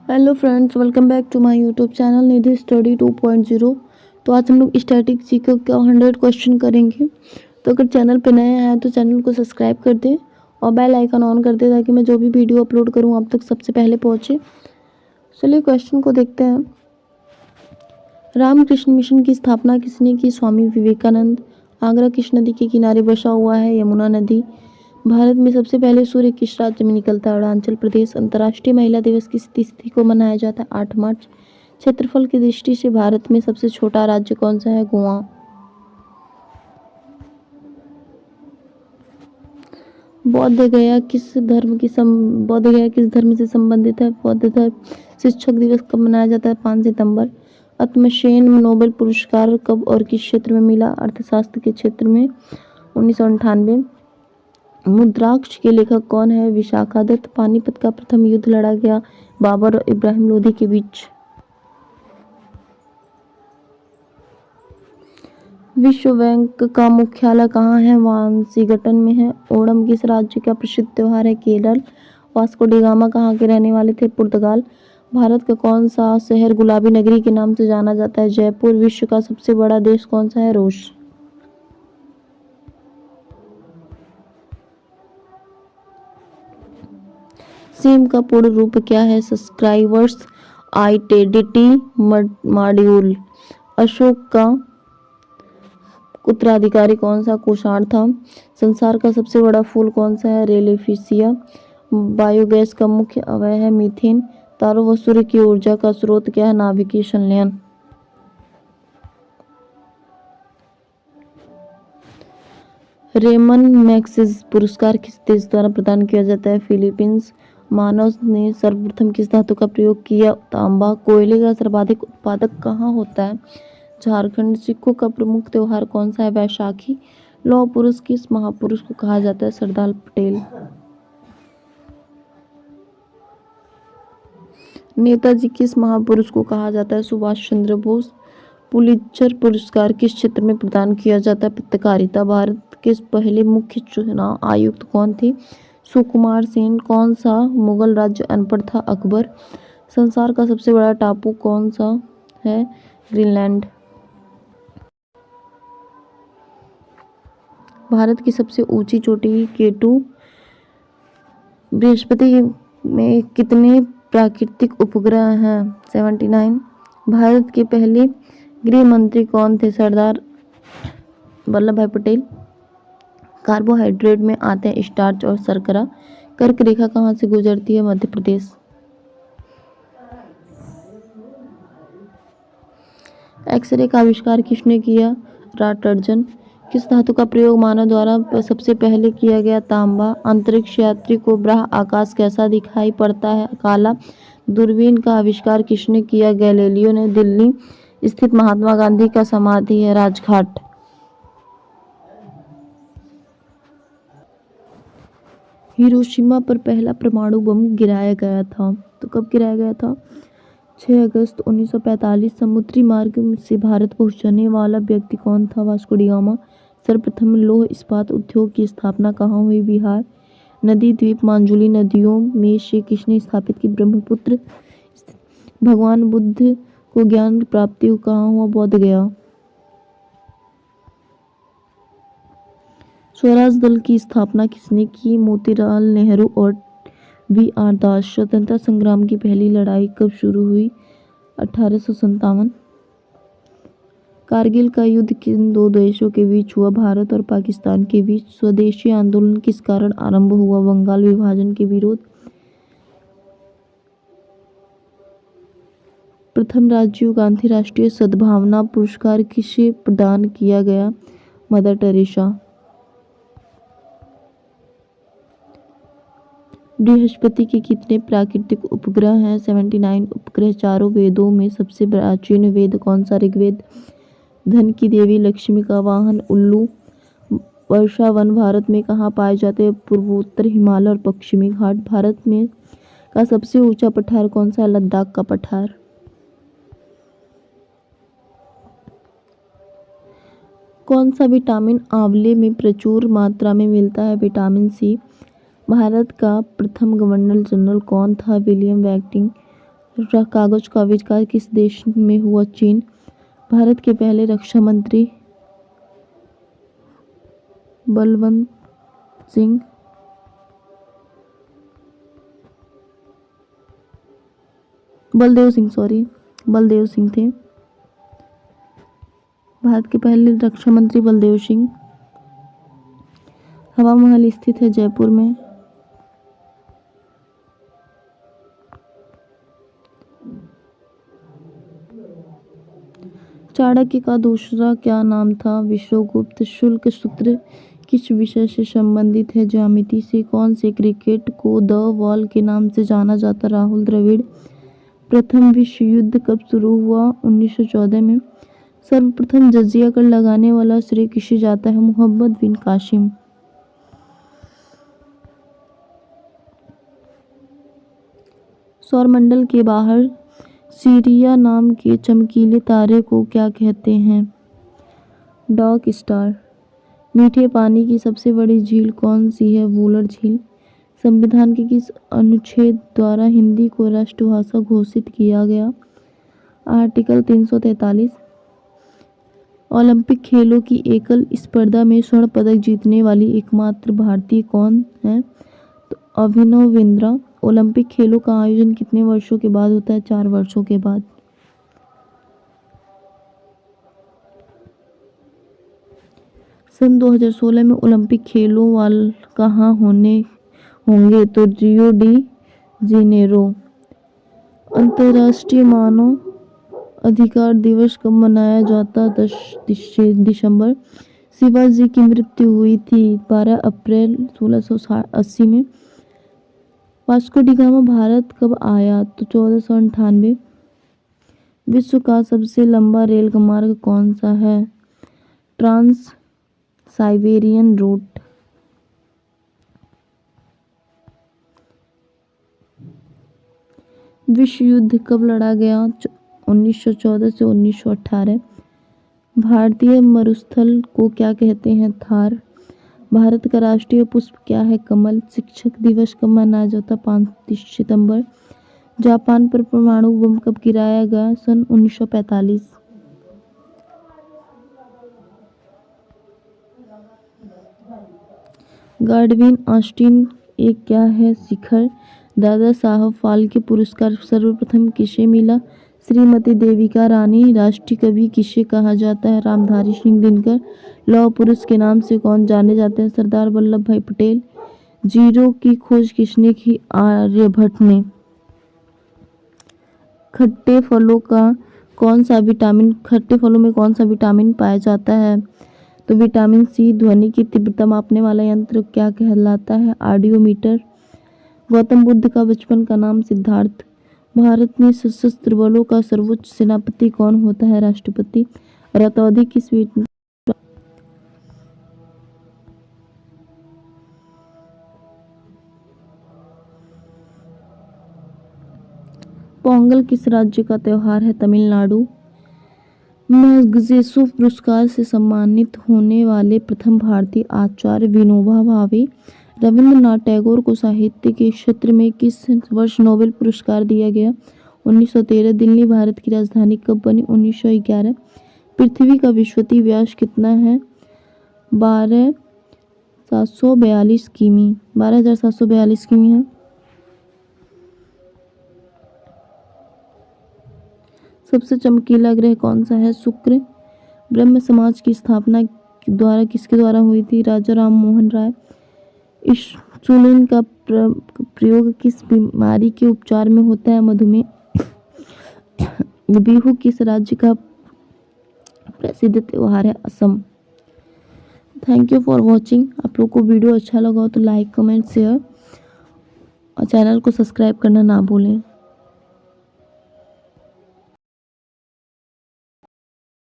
Hello friends, welcome back to my YouTube channel Nidhi study 2.0। तो आज हम लोग स्टैटिक जीके का 100 क्वेश्चन करेंगे। तो अगर चैनल पे नए हैं तो चैनल को सब्सक्राइब कर दें और बेल आइकन ऑन कर दें ताकि मैं जो भी वीडियो अपलोड करूं आप तक सबसे पहले पहुंचे। चलिए क्वेश्चन को देखते हैं। रामकृष्ण मिशन की स्थापना किसने की? स्वामी विवेकानंद। आगरा किस नदी के किनारे बसा हुआ है? यमुना नदी। भारत में सबसे पहले सूर्य किस राज्य में निकलता है? अरुणाचल प्रदेश। अंतर्राष्ट्रीय महिला दिवस किस तिथि को मनाया जाता है? 8 मार्च। क्षेत्रफल की दृष्टि से भारत में सबसे छोटा राज्य कौन सा है? गोवा। बौद्ध गया किस धर्म से संबंधित है? बौद्ध धर्म। शिक्षक दिवस कब मनाया जाता है? 5 सितंबर। आत्मसेन नोबेल पुरस्कार कब और किस क्षेत्र में मिला? अर्थशास्त्र के क्षेत्र में, 1998। मुद्राक्ष के लेखक कौन है? विशाखादत्त। पानीपत का प्रथम युद्ध लड़ा गया बाबर और इब्राहिम लोधी के बीच। विश्व बैंक का मुख्यालय कहाँ है? वाशिंगटन में है। ओणम किस राज्य का प्रसिद्ध त्योहार है? केरल। वास्को डी गामा कहाँ के रहने वाले थे? पुर्तगाल। भारत का कौन सा शहर गुलाबी नगरी के नाम से जाना जाता है? जयपुर। विश्व का सबसे बड़ा देश कौन सा है? रूस। सिम का पूर्ण रूप क्या है? Subscribers identity module. अशोक का उत्तराधिकारी कौन सा? कुषाण था। संसार का सबसे बड़ा फूल कौन सा है? रेलिफिसिया। बायोगैस का मुख्य अवयव है मीथेन। तारों व सूर्य की ऊर्जा का स्रोत क्या है? नाभिकीय संलयन। रेमन मैग्सेसे पुरस्कार किस देश द्वारा प्रदान किया जाता है? फिलीपींस। मानव ने सर्वप्रथम किस धातु का प्रयोग किया? तांबा। कोयले का सर्वाधिक उत्पादक कहाँ होता है? झारखंड। सिखों का प्रमुख त्योहार कौन सा है? वैशाखी। लौह पुरुष किस महापुरुष को कहा जाता है? सरदार पटेल। नेताजी किस महापुरुष को कहा जाता है? सुभाष चंद्र बोस। पुलित्जर पुरस्कार किस क्षेत्र में प्रदान किया जाता है? पत्रकारिता। भारत के पहले मुख्य चुनाव आयुक्त कौन थे? सुकुमार सेन। कौन सा मुगल राज्य अनपढ़ था? अकबर। संसार का सबसे बड़ा टापू कौन सा है? ग्रीनलैंड। भारत की सबसे ऊंची चोटी केटू। बृहस्पति में कितने प्राकृतिक उपग्रह हैं? 79। भारत के पहले गृह मंत्री कौन थे? सरदार वल्लभ भाई पटेल। कार्बोहाइड्रेट में आते हैं स्टार्च और शर्करा। कर्क रेखा कहाँ से गुजरती है? मध्य प्रदेश। एक्सरे का आविष्कार किसने किया? राटर्जन। किस धातु का प्रयोग मानव द्वारा सबसे पहले किया गया? तांबा। अंतरिक्ष यात्री को बाह्य आकाश कैसा दिखाई पड़ता है? काला। दूरबीन का आविष्कार किसने किया? गैलीलियो ने। दिल्ली स्थित महात्मा गांधी का समाधि है? राजघाट। हिरोशिमा पर पहला परमाणु बम गिराया गया था। तो कब गिराया गया था? 6 अगस्त 1945। समुद्री मार्ग से भारत पहुंचने वाला व्यक्ति कौन था? Vasco D gamma. सर्वप्रथम लौह इस्पात उद्योग की स्थापना कहाँ हुई? बिहार। नदी द्वीप मांजुली नदियों में से किसने स्थापित की? ब्रह्मपुत्र। भगवान बुद्ध को ज्ञान प्राप्ति कहाँ हुआ? बोध गया। स्वराज दल की स्थापना किसने की? मोतीलाल नेहरू और वी.आर. दास। स्वतंत्रता संग्राम की पहली लड़ाई कब शुरू हुई? 1857। कारगिल का युद्ध किन दो देशों के बीच हुआ? भारत और पाकिस्तान के बीच। स्वदेशी आंदोलन किस कारण आरंभ हुआ? बंगाल विभाजन के विरोध। प्रथम राजीव गांधी राष्ट्रीय सद्भावना पुरस्कार किसे प्रदान किया गया? Mother Teresa. बृहस्पति के कितने प्राकृतिक उपग्रह हैं? 79 उपग्रह। चारों वेदों में सबसे प्राचीन वेद कौन सा? ऋग्वेद। धन की देवी लक्ष्मी का वाहन उल्लू। वर्षा वन भारत में कहाँ पाए जाते हैं? पूर्वोत्तर हिमालय और पश्चिमी घाट। भारत में का सबसे ऊंचा पठार कौन सा है? लद्दाख का पठार। कौन सा विटामिन आंवले में प्रचुर मात्रा में मिलता है? Vitamin C. भारत का प्रथम गवर्नर जनरल कौन था? William Bentinck. कागज का आविष्कार किस देश में हुआ? चीन। भारत के पहले रक्षा मंत्री? बलवंत सिंह। बलदेव सिंह थे। भारत के पहले रक्षा मंत्री बलदेव सिंह। हवा महल स्थित है जयपुर में। चाणक्य का दूसरा क्या नाम था? विश्वगुप्त। शुल्क सूत्र किस विषय से संबंधित है? ज्यामिति से। कौन से क्रिकेट को द वॉल के नाम से जाना जाता? राहुल द्रविड़। प्रथम विश्व युद्ध कब शुरू हुआ? 1914 में। सर्वप्रथम जजिया कर लगाने वाला श्रेय किसे जाता है? मोहम्मद बिन कासिम। सौरमंडल के बाहर सीरिया नाम के चमकीले तारे को क्या कहते हैं? Dark star. मीठे पानी की सबसे बड़ी झील कौन सी है? वुलर झील। संविधान के किस अनुच्छेद द्वारा हिंदी को राष्ट्रभाषा घोषित किया गया? आर्टिकल 343। ओलंपिक खेलों की एकल स्पर्धा में स्वर्ण पदक जीतने वाली एकमात्र भारतीय कौन है? तो अभिनव बिंद्रा। ओलंपिक खेलों का आयोजन कितने वर्षों के बाद होता है? 4 वर्षों के बाद। सन 2016 में ओलंपिक खेलों कहाँ होंगे? तो रियो डी जेनेरो। अंतर्राष्ट्रीय मानव अधिकार दिवस कब मनाया जाता? 10 दिसंबर। शिवाजी की मृत्यु हुई थी 12 अप्रैल 1680 में। वास्को डी गामा भारत कब आया? तो 1498। विश्व का सबसे लंबा रेल मार्ग कौन सा है? Trans Siberian route. विश्व युद्ध कब लड़ा गया? 1914 से 1918। भारतीय मरुस्थल को क्या कहते हैं? थार। भारत का राष्ट्रीय पुष्प क्या है? कमल। शिक्षक दिवस कब मनाया जाता? 5 सितंबर। जापान पर परमाणु बम कब गिराया गया? सन 1945। गार्डविन ऑस्टिन एक क्या है? शिखर। दादा साहब फाल्के पुरस्कार सर्वप्रथम किसे मिला? श्रीमती देविका रानी। राष्ट्रीय कवि किसे कहा जाता है? रामधारी सिंह दिनकर। लौह पुरुष के नाम से कौन जाने जाते हैं? सरदार वल्लभ भाई पटेल। जीरो की खोज किसने की? आर्यभट्ट ने। खट्टे फलों में कौन सा विटामिन पाया जाता है? तो विटामिन सी। ध्वनि की तीव्रता मापने वाला यंत्र क्या कहलाता है? ऑडियोमीटर। गौतम बुद्ध का बचपन का नाम? सिद्धार्थ। भारत में सशस्त्र बलों का सर्वोच्च सेनापति कौन होता है? राष्ट्रपति। रतौंधी किस पोंगल किस राज्य का त्योहार है? तमिलनाडु। मैग्सेसे पुरस्कार से सम्मानित होने वाले प्रथम भारतीय आचार्य विनोबा भावे। रविंद्रनाथ टैगोर को साहित्य के क्षेत्र में किस वर्ष नोबेल पुरस्कार दिया गया? 1913। दिल्ली भारत की राजधानी कब बनी? 1911। पृथ्वी का विषुवतीय व्यास कितना है? 12,742 किमी है। सबसे चमकीला ग्रह कौन सा है? शुक्र। ब्रह्म समाज की स्थापना किसके द्वारा हुई थी? राजा राम मोहन राय। इंसुलिन का प्रयोग किस बीमारी के उपचार में होता है? मधुमेह। बिहू किस राज्य का प्रसिद्ध त्योहार है? Assam. Thank you for watching. आप लोग को वीडियो अच्छा लगा हो तो लाइक कमेंट शेयर और चैनल को सब्सक्राइब करना ना भूलें।